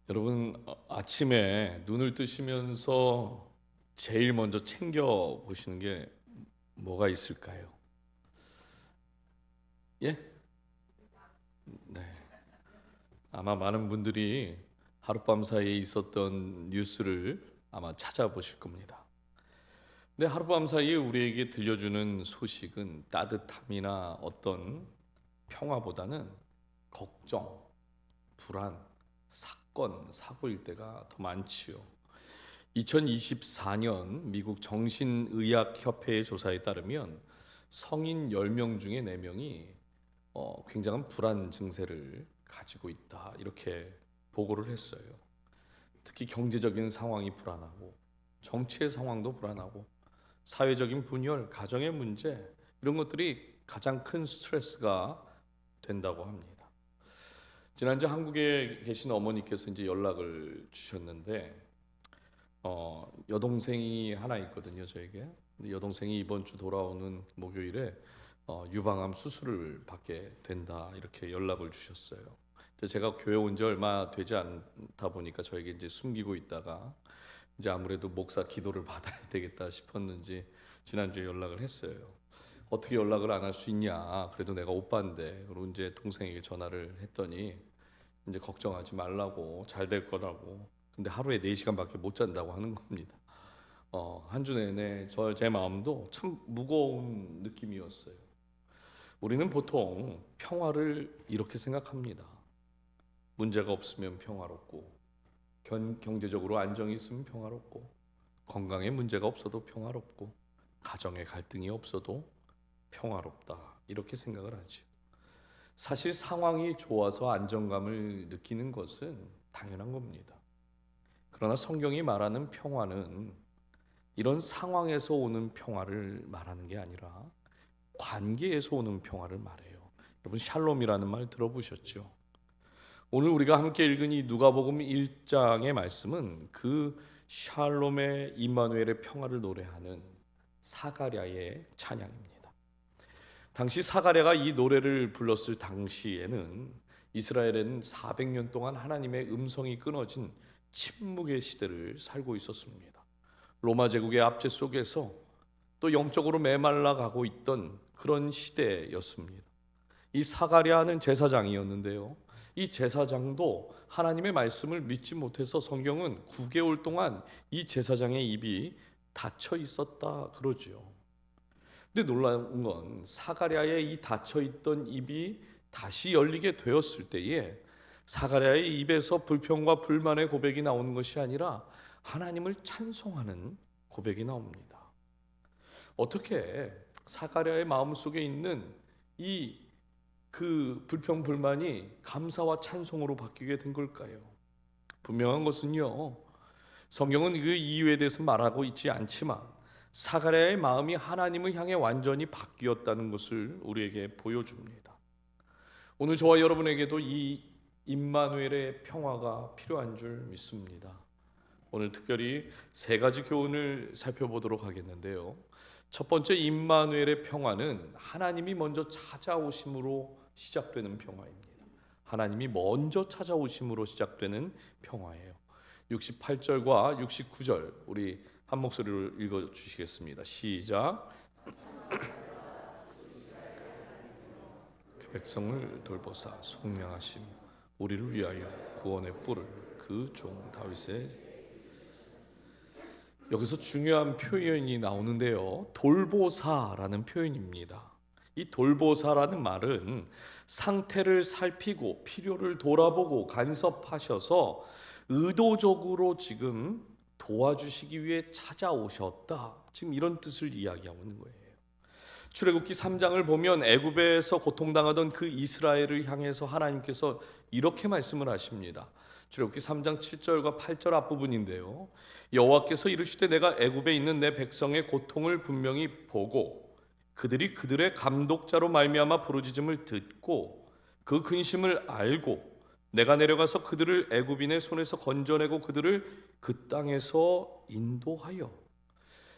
여러분, 아침에 눈을 뜨시면서 제일 먼저 챙겨 보시는 게 뭐가 있을까요? 예? 네. 아마 많은 분들이 하룻밤 사이에 있었던 뉴스를 아마 찾아보실 겁니다. 근데 하룻밤 사이에 우리에게 들려주는 소식은 따뜻함이나 어떤 평화보다는 걱정, 불안, 사건, 사고일 때가 더 많지요. 2024년 미국 정신의학협회의 조사에 따르면 성인 10명 중에 4명이 굉장한 불안 증세를 가지고 있다, 이렇게 보고를 했어요. 특히 경제적인 상황이 불안하고 정치의 상황도 불안하고 사회적인 분열, 가정의 문제, 이런 것들이 가장 큰 스트레스가 된다고 합니다. 지난주 한국에 계신 어머니께서 이제 연락을 주셨는데 여동생이 하나 있거든요, 저에게. 근데 여동생이 이번 주 돌아오는 목요일에 유방암 수술을 받게 된다, 이렇게 연락을 주셨어요. 근데 제가 교회 온 지 얼마 되지 않다 보니까 저에게 이제 숨기고 있다가 이제 아무래도 목사 기도를 받아야 되겠다 싶었는지 지난주에 연락을 했어요. 어떻게 연락을 안 할 수 있냐? 그래도 내가 오빠인데. 그리고 이제 동생에게 전화를 했더니 이제 걱정하지 말라고, 잘 될 거라고. 근데 하루에 4시간밖에 못 잔다고 하는 겁니다. 한 주 내내 제 마음도 참 무거운 느낌이었어요. 우리는 보통 평화를 이렇게 생각합니다. 문제가 없으면 평화롭고, 경제적으로 안정이 있으면 평화롭고, 건강에 문제가 없어도 평화롭고, 가정에 갈등이 없어도 평화롭다, 이렇게 생각을 하죠. 사실 상황이 좋아서 안정감을 느끼는 것은 당연한 겁니다. 그러나 성경이 말하는 평화는 이런 상황에서 오는 평화를 말하는 게 아니라 관계에서 오는 평화를 말해요. 여러분, 샬롬이라는 말 들어보셨죠? 오늘 우리가 함께 읽은 이 누가복음 1장의 말씀은 그 샬롬의 임마누엘의 평화를 노래하는 사가랴의 찬양입니다. 당시 사가랴가 이 노래를 불렀을 당시에는 이스라엘에는 400년 동안 하나님의 음성이 끊어진 침묵의 시대를 살고 있었습니다. 로마 제국의 압제 속에서 또 영적으로 메말라 가고 있던 그런 시대였습니다. 이 사가랴는 제사장이었는데요, 이 제사장도 하나님의 말씀을 믿지 못해서 성경은 9개월 동안 이 제사장의 입이 닫혀 있었다 그러죠. 근데 놀라운 건 사가랴의 이 닫혀 있던 입이 다시 열리게 되었을 때에 사가랴의 입에서 불평과 불만의 고백이 나오는 것이 아니라 하나님을 찬송하는 고백이 나옵니다. 어떻게 사가랴의 마음속에 있는 이 불평 불만이 감사와 찬송으로 바뀌게 된 걸까요? 분명한 것은요, 성경은 그 이유에 대해서 말하고 있지 않지만 사가랴의 마음이 하나님을 향해 완전히 바뀌었다는 것을 우리에게 보여줍니다. 오늘 저와 여러분에게도 이 임마누엘의 평화가 필요한 줄 믿습니다. 오늘 특별히 3가지 교훈을 살펴보도록 하겠는데요. 첫 번째, 임마누엘의 평화는 하나님이 먼저 찾아오심으로 시작되는 평화입니다. 하나님이 먼저 찾아오심으로 시작되는 평화예요. 68절과 69절 우리 한 목소리로 읽어 주시겠습니다. 시작. 그 백성을 돌보사 속량하심, 우리를 위하여 구원의 뿔을 그 종 다윗의. 여기서 중요한 표현이 나오는데요, 돌보사라는 표현입니다. 이 돌보사라는 말은 상태를 살피고 필요를 돌아보고 간섭하셔서 의도적으로 지금 도와주시기 위해 찾아오셨다, 지금 이런 뜻을 이야기하고 있는 거예요. 출애굽기 3장을 보면 애굽에서 고통당하던 그 이스라엘을 향해서 하나님께서 이렇게 말씀을 하십니다. 출애굽기 3장 7절과 8절 앞부분인데요, 여호와께서 이르시되 내가 애굽에 있는 내 백성의 고통을 분명히 보고 그들이 그들의 감독자로 말미암아 부르짖음을 듣고 그 근심을 알고 내가 내려가서 그들을 애굽인의 손에서 건져내고 그들을 그 땅에서 인도하여.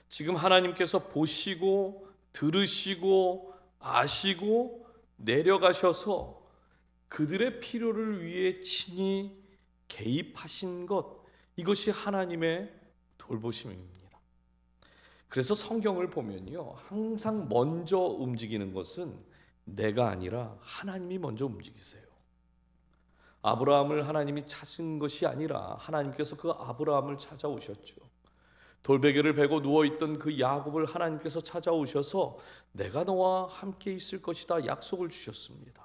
지금 하나님께서 보시고 들으시고 아시고 내려가셔서 그들의 필요를 위해 친히 개입하신 것, 이것이 하나님의 돌보심입니다. 그래서 성경을 보면요, 항상 먼저 움직이는 것은 내가 아니라 하나님이 먼저 움직이세요. 아브라함을 하나님이 찾은 것이 아니라 하나님께서 그 아브라함을 찾아오셨죠. 돌베개를 베고 누워있던 그 야곱을 하나님께서 찾아오셔서 내가 너와 함께 있을 것이다 약속을 주셨습니다.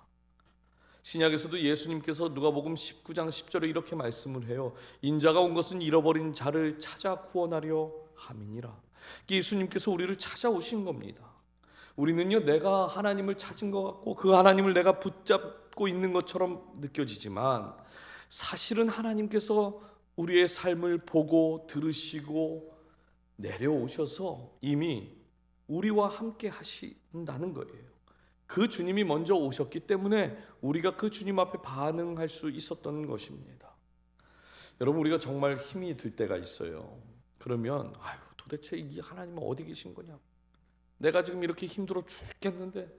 신약에서도 예수님께서 누가복음 19장 10절에 이렇게 말씀을 해요. 인자가 온 것은 잃어버린 자를 찾아 구원하려 함이니라. 예수님께서 우리를 찾아오신 겁니다. 우리는요, 내가 하나님을 찾은 것 같고 그 하나님을 내가 붙잡고 있는 것처럼 느껴지지만 사실은 하나님께서 우리의 삶을 보고 들으시고 내려오셔서 이미 우리와 함께 하신다는 거예요. 그 주님이 먼저 오셨기 때문에 우리가 그 주님 앞에 반응할 수 있었던 것입니다. 여러분, 우리가 정말 힘이 들 때가 있어요. 그러면 도대체 이 하나님은 어디 계신 거냐? 내가 지금 이렇게 힘들어 죽겠는데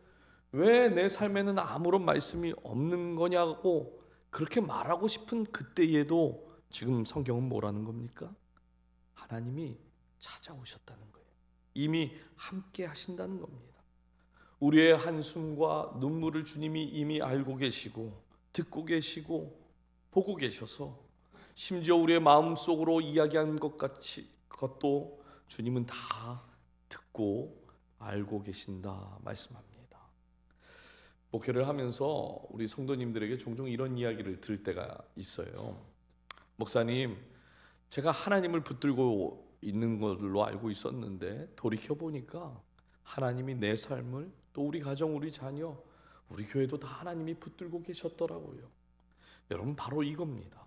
왜 내 삶에는 아무런 말씀이 없는 거냐고 그렇게 말하고 싶은 그때에도 지금 성경은 뭐라는 겁니까? 하나님이 찾아오셨다는 거예요. 이미 함께 하신다는 겁니다. 우리의 한숨과 눈물을 주님이 이미 알고 계시고 듣고 계시고 보고 계셔서 심지어 우리의 마음속으로 이야기한 것도 주님은 다 듣고 알고 계신다 말씀합니다. 목회를 하면서 우리 성도님들에게 종종 이런 이야기를 들을 때가 있어요. 목사님, 제가 하나님을 붙들고 있는 걸로 알고 있었는데 돌이켜보니까 하나님이 내 삶을, 또 우리 가정, 우리 자녀, 우리 교회도 다 하나님이 붙들고 계셨더라고요. 여러분, 바로 이겁니다.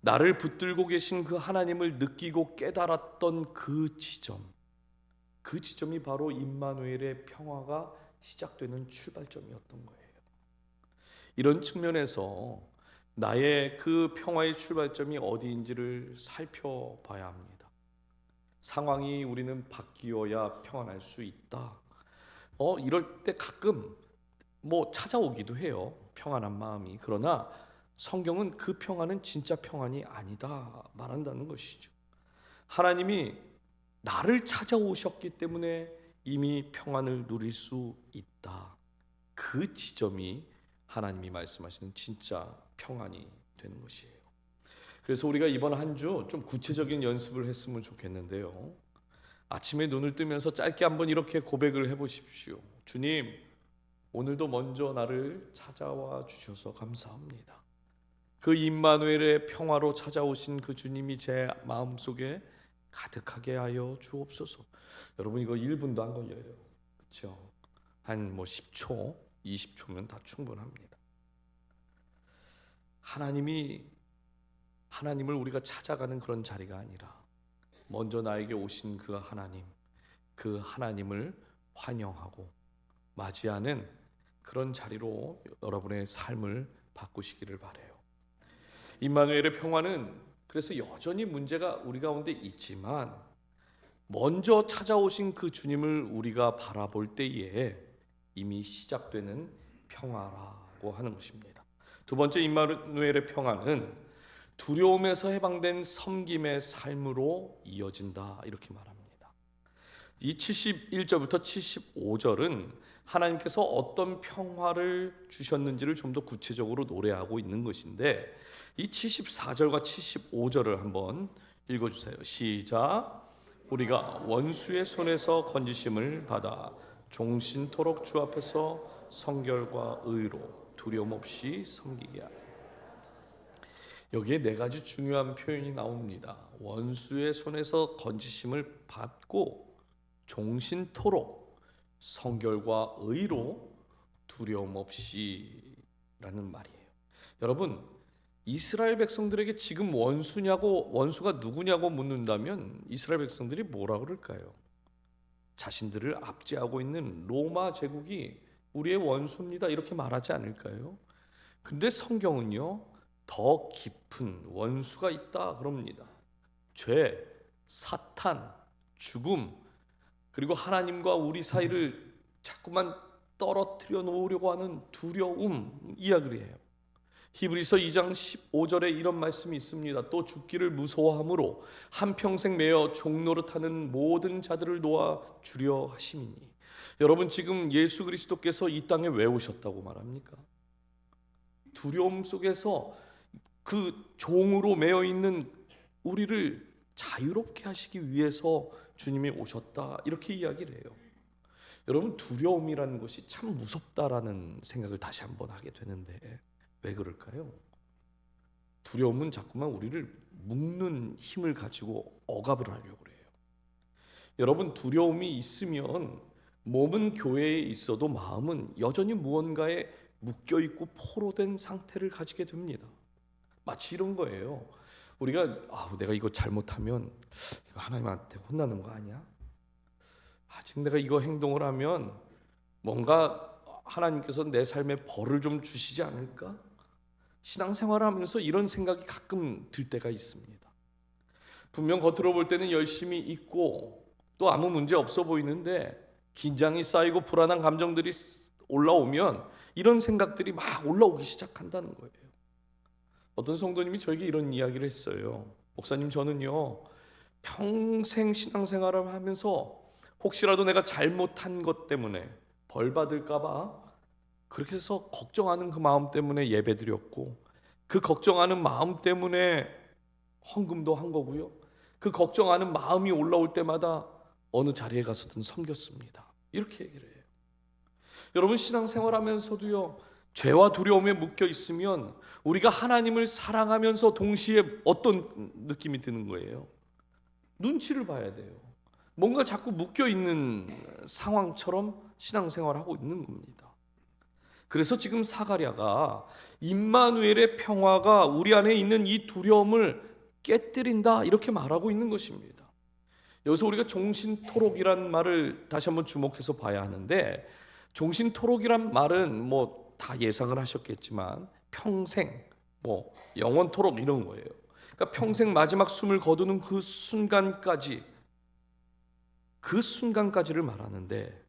나를 붙들고 계신 그 하나님을 느끼고 깨달았던 그 지점이 바로 임마누엘의 평화가 시작되는 출발점이었던 거예요. 이런 측면에서 나의 그 평화의 출발점이 어디인지를 살펴봐야 합니다. 상황이 우리는 바뀌어야 평안할 수 있다. 이럴 때 가끔 찾아오기도 해요. 평안한 마음이. 그러나 성경은 그 평안은 진짜 평안이 아니다 말한다는 것이죠. 하나님이 나를 찾아오셨기 때문에 이미 평안을 누릴 수 있다. 그 지점이 하나님이 말씀하시는 진짜 평안이 되는 것이에요. 그래서 우리가 이번 한 주 좀 구체적인 연습을 했으면 좋겠는데요. 아침에 눈을 뜨면서 짧게 한번 이렇게 고백을 해보십시오. 주님, 오늘도 먼저 나를 찾아와 주셔서 감사합니다. 그 임마누엘의 평화로 찾아오신 그 주님이 제 마음속에 가득하게 하여 주옵소서. 여러분, 이거 1분도 안 걸려요. 그렇죠? 한 10초, 20초면 다 충분합니다. 하나님을 우리가 찾아가는 그런 자리가 아니라 먼저 나에게 오신 그 하나님을 환영하고 맞이하는 그런 자리로 여러분의 삶을 바꾸시기를 바라요. 임마누엘의 평화는 그래서 여전히 문제가 우리 가운데 있지만 먼저 찾아오신 그 주님을 우리가 바라볼 때에 이미 시작되는 평화라고 하는 것입니다. 두 번째, 임마누엘의 평화는 두려움에서 해방된 섬김의 삶으로 이어진다 이렇게 말합니다. 이 71절부터 75절은 하나님께서 어떤 평화를 주셨는지를 좀 더 구체적으로 노래하고 있는 것인데 이 74절과 75절을 한번 읽어주세요. 시작. 우리가 원수의 손에서 건지심을 받아 종신토록 주 앞에서 성결과 의로 두려움 없이 섬기게 하라. 여기에 네 가지 중요한 표현이 나옵니다. 원수의 손에서 건지심을 받고 종신토록 성결과 의로 두려움 없이라는 말이에요. 여러분, 이스라엘 백성들에게 지금 원수가 누구냐고 묻는다면 이스라엘 백성들이 뭐라 그럴까요? 자신들을 압제하고 있는 로마 제국이 우리의 원수입니다 이렇게 말하지 않을까요? 근데 성경은요, 더 깊은 원수가 있다 그럽니다. 죄, 사탄, 죽음, 그리고 하나님과 우리 사이를 자꾸만 떨어뜨려 놓으려고 하는 두려움 이야기를 해요. 히브리서 2장 15절에 이런 말씀이 있습니다. 또 죽기를 무서워함으로 한평생 매어 종노릇하는 모든 자들을 놓아 주려 하심이니. 여러분, 지금 예수 그리스도께서 이 땅에 왜 오셨다고 말합니까? 두려움 속에서 그 종으로 매어 있는 우리를 자유롭게 하시기 위해서 주님이 오셨다, 이렇게 이야기를 해요. 여러분, 두려움이라는 것이 참 무섭다라는 생각을 다시 한번 하게 되는데 왜 그럴까요? 두려움은 자꾸만 우리를 묶는 힘을 가지고 억압을 하려고 그래요. 여러분, 두려움이 있으면 몸은 교회에 있어도 마음은 여전히 무언가에 묶여있고 포로된 상태를 가지게 됩니다. 마치 이런 거예요. 우리가 내가 이거 잘못하면 이거 하나님한테 혼나는 거 아니야? 지금 내가 이거 행동을 하면 뭔가 하나님께서 내 삶에 벌을 좀 주시지 않을까? 신앙생활을 하면서 이런 생각이 가끔 들 때가 있습니다. 분명 겉으로 볼 때는 열심히 있고 또 아무 문제 없어 보이는데 긴장이 쌓이고 불안한 감정들이 올라오면 이런 생각들이 막 올라오기 시작한다는 거예요. 어떤 성도님이 저에게 이런 이야기를 했어요. 목사님, 저는요 평생 신앙생활을 하면서 혹시라도 내가 잘못한 것 때문에 벌 받을까 봐 그렇게 해서 걱정하는 그 마음 때문에 예배드렸고, 그 걱정하는 마음 때문에 헌금도 한 거고요, 그 걱정하는 마음이 올라올 때마다 어느 자리에 가서든 섬겼습니다, 이렇게 얘기를 해요. 여러분, 신앙생활하면서도요 죄와 두려움에 묶여 있으면 우리가 하나님을 사랑하면서 동시에 어떤 느낌이 드는 거예요? 눈치를 봐야 돼요. 뭔가 자꾸 묶여 있는 상황처럼 신앙생활하고 있는 겁니다. 그래서 지금 사가랴가 임마누엘의 평화가 우리 안에 있는 이 두려움을 깨뜨린다, 이렇게 말하고 있는 것입니다. 여기서 우리가 종신토록이란 말을 다시 한번 주목해서 봐야 하는데, 종신토록이란 말은 다 예상을 하셨겠지만 평생, 영원토록 이런 거예요. 그러니까 평생 마지막 숨을 거두는 그 순간까지를 말하는데,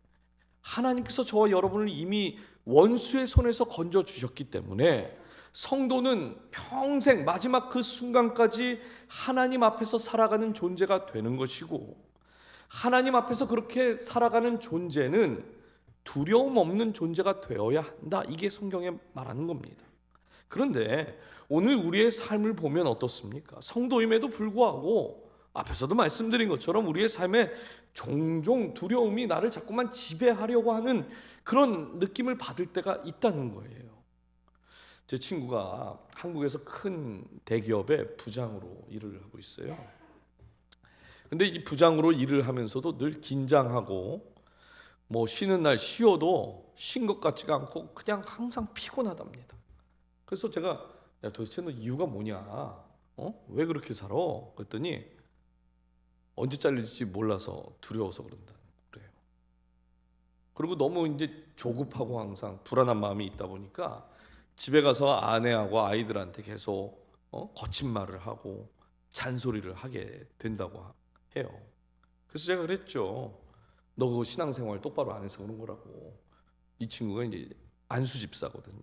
하나님께서 저와 여러분을 이미 원수의 손에서 건져 주셨기 때문에 성도는 평생 마지막 그 순간까지 하나님 앞에서 살아가는 존재가 되는 것이고, 하나님 앞에서 그렇게 살아가는 존재는 두려움 없는 존재가 되어야 한다, 이게 성경에 말하는 겁니다. 그런데 오늘 우리의 삶을 보면 어떻습니까? 성도임에도 불구하고 앞에서도 말씀드린 것처럼 우리의 삶에 종종 두려움이 나를 자꾸만 지배하려고 하는 그런 느낌을 받을 때가 있다는 거예요. 제 친구가 한국에서 큰 대기업의 부장으로 일을 하고 있어요. 근데 이 부장으로 일을 하면서도 늘 긴장하고 쉬는 날 쉬어도 쉰 것 같지가 않고 그냥 항상 피곤하답니다. 그래서 제가 도대체 너 이유가 뭐냐? 왜 그렇게 살아? 그랬더니 언제 잘릴지 몰라서 두려워서 그런다 그래요. 그리고 너무 이제 조급하고 항상 불안한 마음이 있다 보니까 집에 가서 아내하고 아이들한테 계속 거친 말을 하고 잔소리를 하게 된다고 해요. 그래서 제가 그랬죠. 너 그거 신앙생활 똑바로 안 해서 그런 거라고. 이 친구가 이제 안수 집사거든요.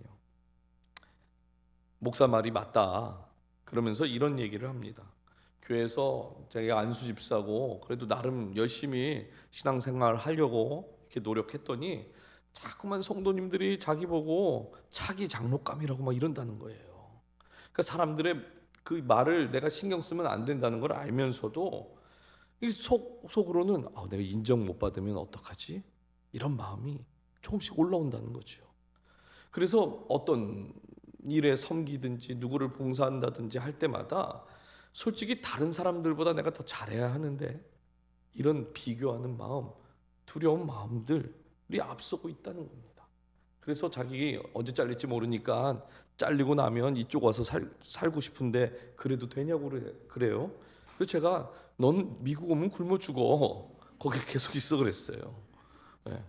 목사 말이 맞다 그러면서 이런 얘기를 합니다. 교회에서 자기가 안수 집사고 그래도 나름 열심히 신앙생활 하려고 이렇게 노력했더니 자꾸만 성도님들이 자기 보고 차기 장로감이라고 막 이런다는 거예요. 그러니까 사람들의 그 말을 내가 신경 쓰면 안 된다는 걸 알면서도 속으로는 내가 인정 못 받으면 어떡하지? 이런 마음이 조금씩 올라온다는 거죠. 그래서 어떤 일에 섬기든지 누구를 봉사한다든지 할 때마다 솔직히 다른 사람들보다 내가 더 잘해야 하는데 이런 비교하는 마음, 두려운 마음들이 앞서고 있다는 겁니다. 그래서 자기 언제 잘릴지 모르니까 잘리고 나면 이쪽 와서 살고 싶은데 그래도 되냐고 그래요. 그래서 제가 넌 미국 오면 굶어 죽어. 거기 계속 있어 그랬어요. 네.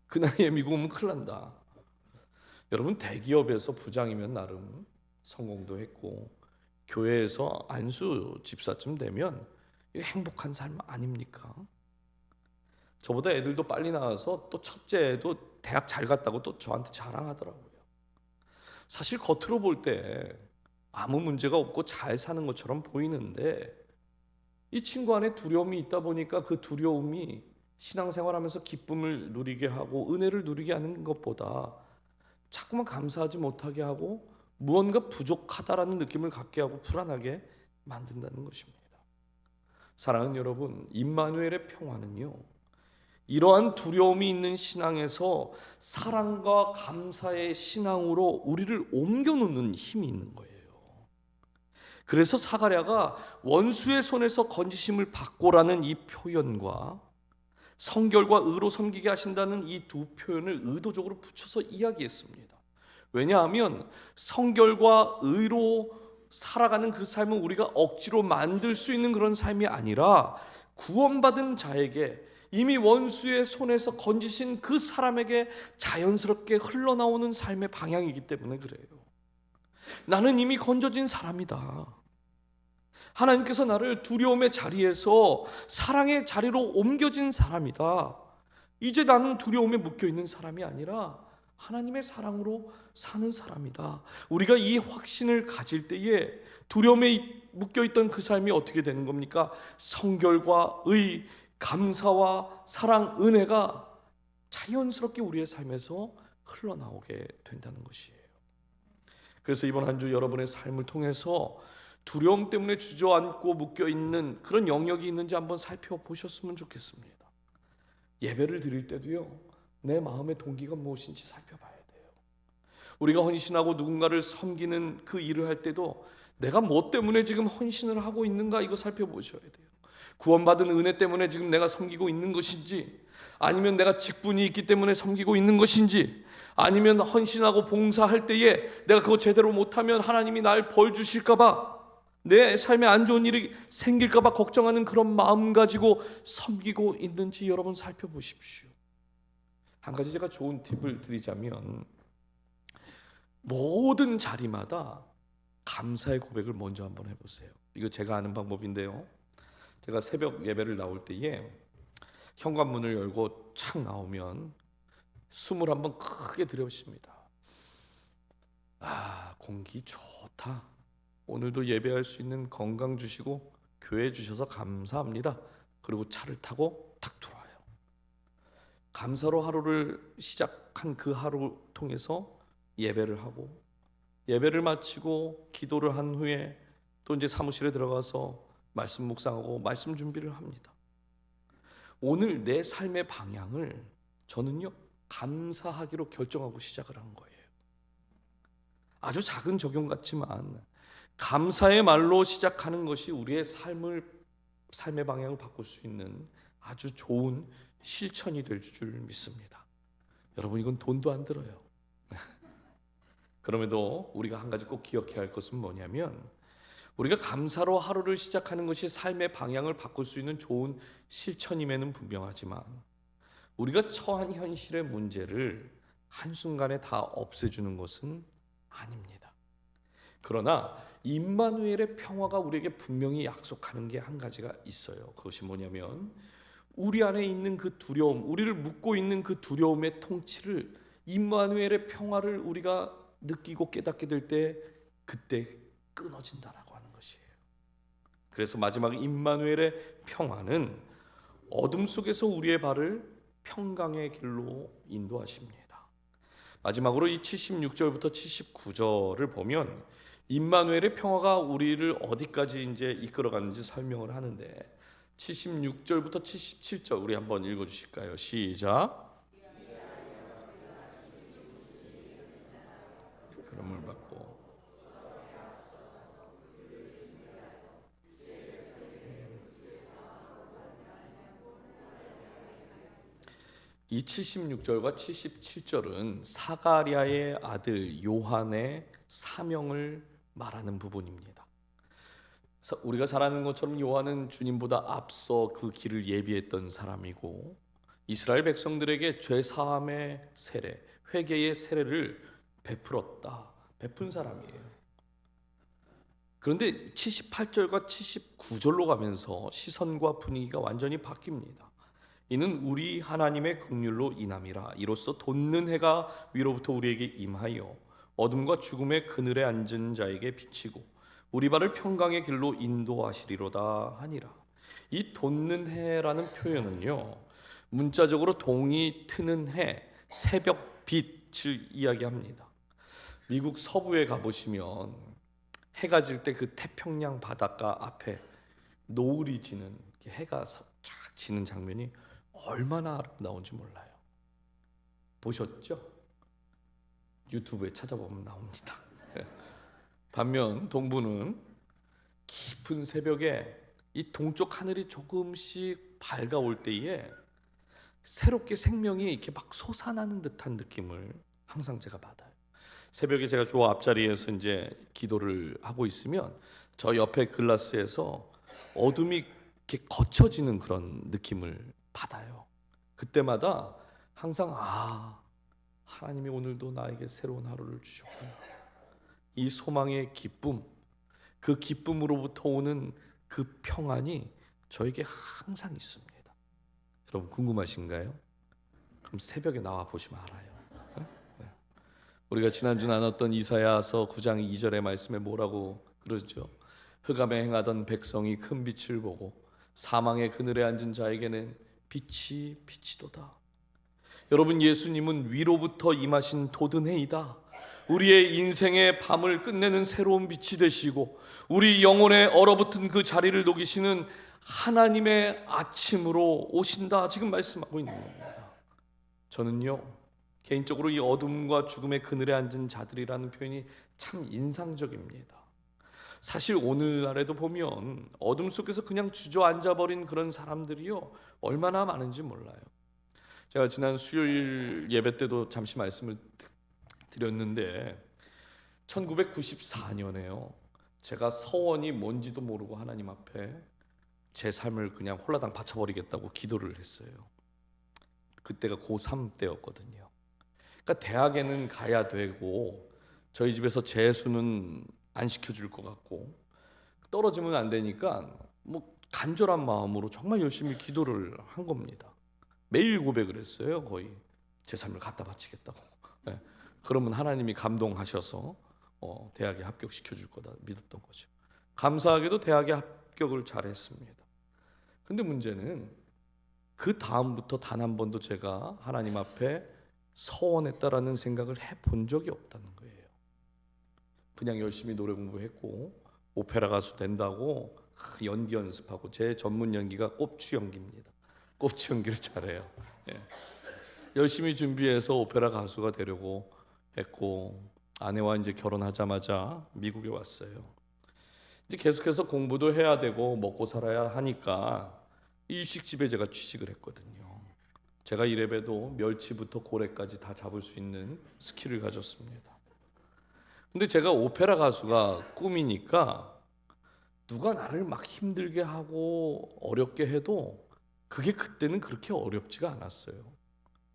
그 나이에 미국 오면 큰일 난다. 여러분, 대기업에서 부장이면 나름 성공도 했고 교회에서 안수 집사쯤 되면 행복한 삶 아닙니까? 저보다 애들도 빨리 나와서 또 첫째 애도 대학 잘 갔다고 또 저한테 자랑하더라고요. 사실 겉으로 볼 때 아무 문제가 없고 잘 사는 것처럼 보이는데 이 친구 안에 두려움이 있다 보니까 그 두려움이 신앙생활하면서 기쁨을 누리게 하고 은혜를 누리게 하는 것보다 자꾸만 감사하지 못하게 하고 무언가 부족하다라는 느낌을 갖게 하고 불안하게 만든다는 것입니다. 사랑하는 여러분, 임마누엘의 평화는요, 이러한 두려움이 있는 신앙에서 사랑과 감사의 신앙으로 우리를 옮겨놓는 힘이 있는 거예요. 그래서 사가랴가 원수의 손에서 건지심을 받고라는 이 표현과 성결과 의로 섬기게 하신다는 이 두 표현을 의도적으로 붙여서 이야기했습니다. 왜냐하면 성결과 의로 살아가는 그 삶은 우리가 억지로 만들 수 있는 그런 삶이 아니라 구원받은 자에게 이미 원수의 손에서 건지신 그 사람에게 자연스럽게 흘러나오는 삶의 방향이기 때문에 그래요. 나는 이미 건져진 사람이다. 하나님께서 나를 두려움의 자리에서 사랑의 자리로 옮겨진 사람이다. 이제 나는 두려움에 묶여있는 사람이 아니라 하나님의 사랑으로 사는 사람이다. 우리가 이 확신을 가질 때에 두려움에 묶여있던 그 삶이 어떻게 되는 겁니까? 성결과 의, 감사와 사랑, 은혜가 자연스럽게 우리의 삶에서 흘러나오게 된다는 것이에요. 그래서 이번 한 주 여러분의 삶을 통해서 두려움 때문에 주저앉고 묶여있는 그런 영역이 있는지 한번 살펴보셨으면 좋겠습니다. 예배를 드릴 때도요, 내 마음의 동기가 무엇인지 살펴봐야 돼요. 우리가 헌신하고 누군가를 섬기는 그 일을 할 때도 내가 뭐 때문에 지금 헌신을 하고 있는가, 이거 살펴보셔야 돼요. 구원받은 은혜 때문에 지금 내가 섬기고 있는 것인지, 아니면 내가 직분이 있기 때문에 섬기고 있는 것인지, 아니면 헌신하고 봉사할 때에 내가 그거 제대로 못하면 하나님이 날 벌 주실까 봐, 내 삶에 안 좋은 일이 생길까 봐 걱정하는 그런 마음 가지고 섬기고 있는지 여러분 살펴보십시오. 한 가지 제가 좋은 팁을 드리자면, 모든 자리마다 감사의 고백을 먼저 한번 해보세요. 이거 제가 아는 방법인데요, 제가 새벽 예배를 나올 때에 현관문을 열고 착 나오면 숨을 한번 크게 들여쉽니다. 아, 공기 좋다. 오늘도 예배할 수 있는 건강 주시고 교회 주셔서 감사합니다. 그리고 차를 타고 탁 들어와요. 감사로 하루를 시작한 그 하루 통해서 예배를 하고, 예배를 마치고 기도를 한 후에 또 이제 사무실에 들어가서 말씀 묵상하고 말씀 준비를 합니다. 오늘 내 삶의 방향을 저는요, 감사하기로 결정하고 시작을 한 거예요. 아주 작은 적용 같지만 감사의 말로 시작하는 것이 우리의 삶의 방향을 바꿀 수 있는 아주 좋은 실천이 될 줄 믿습니다. 여러분, 이건 돈도 안 들어요. 그럼에도 우리가 한 가지 꼭 기억해야 할 것은 뭐냐면, 우리가 감사로 하루를 시작하는 것이 삶의 방향을 바꿀 수 있는 좋은 실천임에는 분명하지만, 우리가 처한 현실의 문제를 한순간에 다 없애주는 것은 아닙니다. 그러나 임마누엘의 평화가 우리에게 분명히 약속하는 게 한 가지가 있어요. 그것이 뭐냐면, 우리 안에 있는 그 두려움, 우리를 묶고 있는 그 두려움의 통치를, 임마누엘의 평화를 우리가 느끼고 깨닫게 될 때 그때 끊어진다라고 하는 것이에요. 그래서 마지막 임마누엘의 평화는 어둠 속에서 우리의 발을 평강의 길로 인도하십니다. 마지막으로 이 76절부터 79절을 보면 임마누엘의 평화가 우리를 어디까지 이제 이끌어가는지 설명을 하는데, 76절부터 77절 우리 한번 읽어 주실까요? 시작. 그럼을 받고 이 76절과 77절은 사가랴의 아들 요한의 사명을 말하는 부분입니다. 우리가 잘 아는 것처럼 요한은 주님보다 앞서 그 길을 예비했던 사람이고, 이스라엘 백성들에게 죄 사함의 세례, 회개의 세례를 베푼 사람이에요. 그런데 78절과 79절로 가면서 시선과 분위기가 완전히 바뀝니다. 이는 우리 하나님의 긍휼로 인함이라. 이로써 돋는 해가 위로부터 우리에게 임하여 어둠과 죽음의 그늘에 앉은 자에게 비치고 우리 발을 평강의 길로 인도하시리로다 하니라. 이 돋는 해라는 표현은요, 문자적으로 동이 트는 해, 새벽 빛을 이야기합니다. 미국 서부에 가보시면 해가 질 때 그 태평양 바닷가 앞에 노을이 지는, 해가 쫙 지는 장면이 얼마나 아름다운지 몰라요. 보셨죠? 유튜브에 찾아보면 나옵니다. 반면 동부는 깊은 새벽에 이 동쪽 하늘이 조금씩 밝아올 때에 새롭게 생명이 이렇게 막 솟아나는 듯한 느낌을 항상 제가 받아요. 새벽에 제가 저 앞자리에서 이제 기도를 하고 있으면 저 옆에 글라스에서 어둠이 이렇게 거쳐지는 그런 느낌을 받아요. 그때마다 항상 하나님이 오늘도 나에게 새로운 하루를 주셨구나. 이 소망의 기쁨, 그 기쁨으로부터 오는 그 평안이 저에게 항상 있습니다. 여러분 궁금하신가요? 그럼 새벽에 나와 보시면 알아요. 우리가 지난주 나눴던 이사야서 9장 2절의 말씀에 뭐라고 그러죠? 흑암에 행하던 백성이 큰 빛을 보고 사망의 그늘에 앉은 자에게는 빛이 비치도다. 여러분, 예수님은 위로부터 임하신 돋은 해이다. 우리의 인생의 밤을 끝내는 새로운 빛이 되시고 우리 영혼에 얼어붙은 그 자리를 녹이시는 하나님의 아침으로 오신다, 지금 말씀하고 있는 겁니다. 저는요, 개인적으로 이 어둠과 죽음의 그늘에 앉은 자들이라는 표현이 참 인상적입니다. 사실 오늘날에도 보면 어둠 속에서 그냥 주저앉아버린 그런 사람들이요, 얼마나 많은지 몰라요. 제가 지난 수요일 예배 때도 잠시 말씀을 드렸는데 1994년에요 제가 서원이 뭔지도 모르고 하나님 앞에 제 삶을 그냥 홀라당 바쳐버리겠다고 기도를 했어요. 그때가 고3 때였거든요. 그러니까 대학에는 가야 되고 저희 집에서 재수는 안 시켜줄 것 같고 떨어지면 안 되니까 뭐 간절한 마음으로 정말 열심히 기도를 한 겁니다. 매일 고백을 했어요. 거의 제 삶을 갖다 바치겠다고. 네. 그러면 하나님이 감동하셔서 대학에 합격시켜줄 거다 믿었던 거죠. 감사하게도 대학에 합격을 잘했습니다. 근데 문제는 그 다음부터 단 한 번도 제가 하나님 앞에 서원했다라는 생각을 해본 적이 없다는 거예요. 그냥 열심히 노래 공부했고 오페라 가수 된다고 연기 연습하고, 제 전문 연기가 꼽추 연기입니다. 꼽추 연기를 잘해요. 예. 열심히 준비해서 오페라 가수가 되려고 했고 아내와 이제 결혼하자마자 미국에 왔어요. 이제 계속해서 공부도 해야 되고 먹고 살아야 하니까 일식집에 제가 취직을 했거든요. 제가 이래봬도 멸치부터 고래까지 다 잡을 수 있는 스킬을 가졌습니다. 근데 제가 오페라 가수가 꿈이니까 누가 나를 막 힘들게 하고 어렵게 해도 그게 그때는 그렇게 어렵지가 않았어요.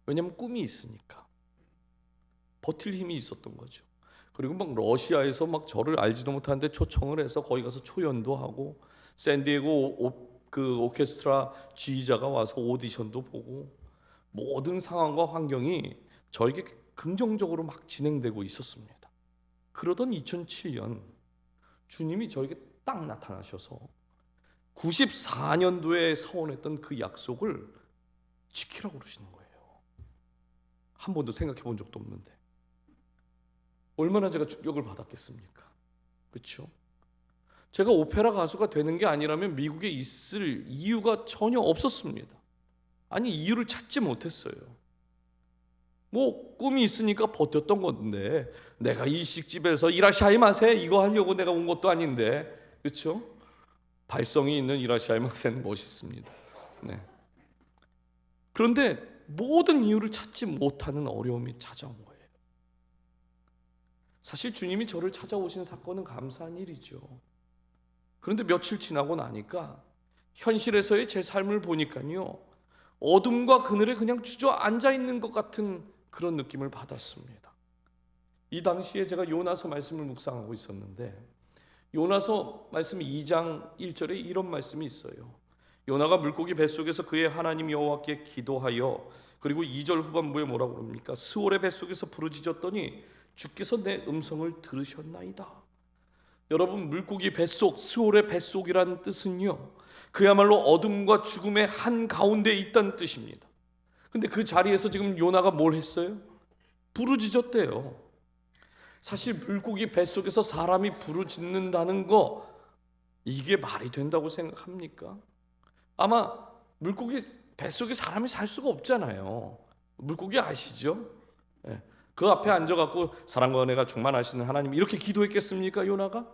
왜냐하면 꿈이 있으니까 버틸 힘이 있었던 거죠. 그리고 막 러시아에서 막 저를 알지도 못하는데 초청을 해서 거기 가서 초연도 하고 샌디에고 그 오케스트라 지휘자가 와서 오디션도 보고 모든 상황과 환경이 저에게 긍정적으로 막 진행되고 있었습니다. 그러던 2007년 주님이 저에게 딱 나타나셔서 94년도에 서원했던 그 약속을 지키라고 그러시는 거예요. 한 번도 생각해 본 적도 없는데 얼마나 제가 충격을 받았겠습니까? 그렇죠? 제가 오페라 가수가 되는 게 아니라면 미국에 있을 이유가 전혀 없었습니다. 아니, 이유를 찾지 못했어요. 뭐 꿈이 있으니까 버텼던 건데 내가 일식집에서 이라시아이마세 이거 하려고 내가 온 것도 아닌데, 그렇죠? 발성이 있는 이라시아이마세는 멋있습니다. 네. 그런데 모든 이유를 찾지 못하는 어려움이 찾아온 거예요. 사실 주님이 저를 찾아오신 사건은 감사한 일이죠. 그런데 며칠 지나고 나니까 현실에서의 제 삶을 보니까요, 어둠과 그늘에 그냥 주저앉아 있는 것 같은 그런 느낌을 받았습니다. 이 당시에 제가 요나서 말씀을 묵상하고 있었는데 요나서 말씀 2장 1절에 이런 말씀이 있어요. 요나가 물고기 뱃속에서 그의 하나님 여호와께 기도하여, 그리고 2절 후반부에 뭐라고 그럽니까? 스올의 뱃속에서 부르짖었더니 주께서 내 음성을 들으셨나이다. 여러분, 물고기 뱃속, 스올의 뱃속이란 뜻은요, 그야말로 어둠과 죽음의 한가운데 있다는 뜻입니다. 근데 그 자리에서 지금 요나가 뭘 했어요? 부르짖었대요. 사실 물고기 뱃속에서 사람이 부르짖는다는 거, 이게 말이 된다고 생각합니까? 아마 물고기 뱃속에 사람이 살 수가 없잖아요. 물고기 아시죠? 예. 그 앞에 앉아갖고 사랑과 은혜가 충만하시는 하나님 이렇게 기도했겠습니까? 요나가?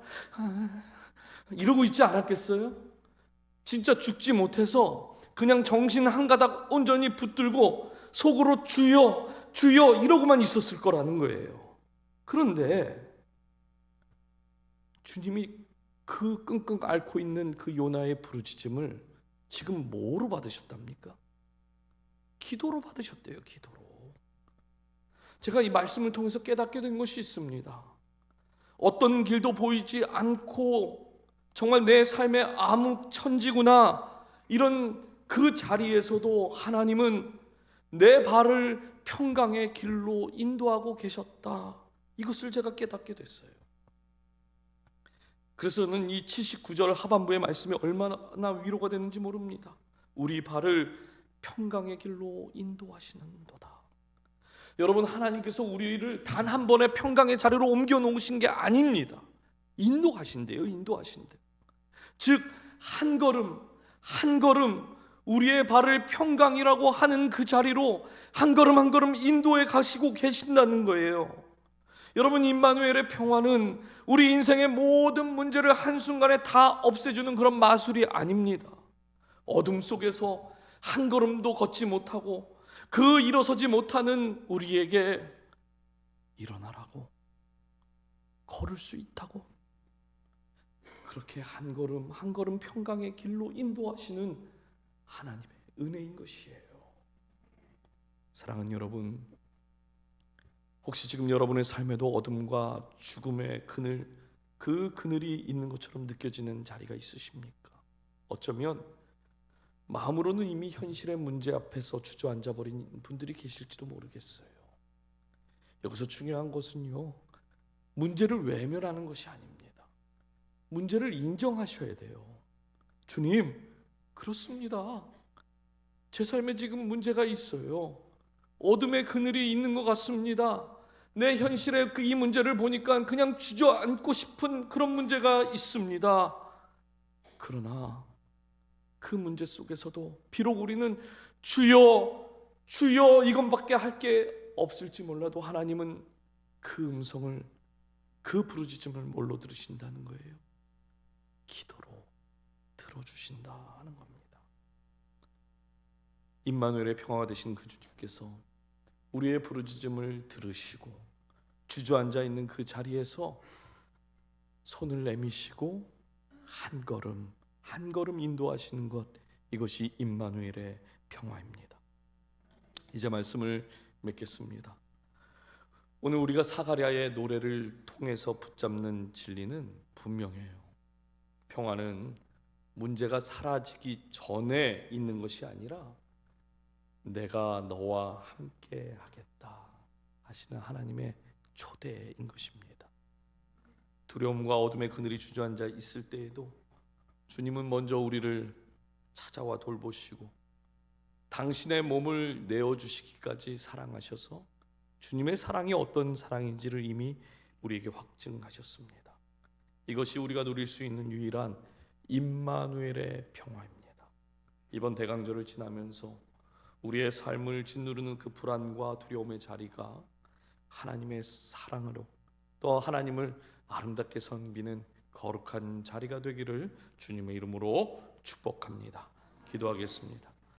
이러고 있지 않았겠어요? 진짜 죽지 못해서 그냥 정신 한가닥 온전히 붙들고 속으로 주여 주여 이러고만 있었을 거라는 거예요. 그런데 주님이 그 끙끙 앓고 있는 그 요나의 부르짖음을 지금 뭐로 받으셨답니까? 기도로 받으셨대요. 기도로. 제가 이 말씀을 통해서 깨닫게 된 것이 있습니다. 어떤 길도 보이지 않고 정말 내 삶의 암흑천지구나, 이런 그 자리에서도 하나님은 내 발을 평강의 길로 인도하고 계셨다, 이것을 제가 깨닫게 됐어요. 그래서 저는 이 79절 하반부의 말씀이 얼마나 위로가 되는지 모릅니다. 우리 발을 평강의 길로 인도하시는도다. 여러분, 하나님께서 우리를 단 한 번의 평강의 자리로 옮겨 놓으신 게 아닙니다. 인도하신대요. 인도하신대. 즉 한 걸음 한 걸음 우리의 발을 평강이라고 하는 그 자리로 한 걸음 한 걸음 인도해 가시고 계신다는 거예요. 여러분, 임마누엘의 평화는 우리 인생의 모든 문제를 한순간에 다 없애주는 그런 마술이 아닙니다. 어둠 속에서 한 걸음도 걷지 못하고 그 일어서지 못하는 우리에게 일어나라고, 걸을 수 있다고, 그렇게 한 걸음 한 걸음 평강의 길로 인도하시는 하나님의 은혜인 것이에요. 사랑하는 여러분, 혹시 지금 여러분의 삶에도 어둠과 죽음의 그늘, 그 그늘이 있는 것처럼 느껴지는 자리가 있으십니까? 어쩌면 마음으로는 이미 현실의 문제 앞에서 주저앉아 버린 분들이 계실지도 모르겠어요. 여기서 중요한 것은요, 문제를 외면하는 것이 아닙니다. 문제를 인정하셔야 돼요. 주님, 그렇습니다. 제 삶에 지금 문제가 있어요. 어둠의 그늘이 있는 것 같습니다. 내 현실의 이 문제를 보니까 그냥 주저앉고 싶은 그런 문제가 있습니다. 그러나 그 문제 속에서도 비록 우리는 주여 주여 이것밖에 할 게 없을지 몰라도 하나님은 그 음성을, 그 부르짖음을 뭘로 들으신다는 거예요? 기도로 들어주신다는 겁니다. 임마누엘의 평화가 되신 그 주님께서 우리의 부르짖음을 들으시고 주저앉아 있는 그 자리에서 손을 내미시고 한 걸음 한 걸음 인도하시는 것, 이것이 임마누엘의 평화입니다. 이제 말씀을 맺겠습니다. 오늘 우리가 사가랴의 노래를 통해서 붙잡는 진리는 분명해요. 평화는 문제가 사라지기 전에 있는 것이 아니라 내가 너와 함께 하겠다 하시는 하나님의 초대인 것입니다. 두려움과 어둠의 그늘이 주저앉아 있을 때에도 주님은 먼저 우리를 찾아와 돌보시고 당신의 몸을 내어주시기까지 사랑하셔서 주님의 사랑이 어떤 사랑인지를 이미 우리에게 확증하셨습니다. 이것이 우리가 누릴 수 있는 유일한 임마누엘의 평화입니다. 이번 대강절을 지나면서 우리의 삶을 짓누르는 그 불안과 두려움의 자리가 하나님의 사랑으로, 또 하나님을 아름답게 섬기는 거룩한 자리가 되기를 주님의 이름으로 축복합니다. 기도하겠습니다.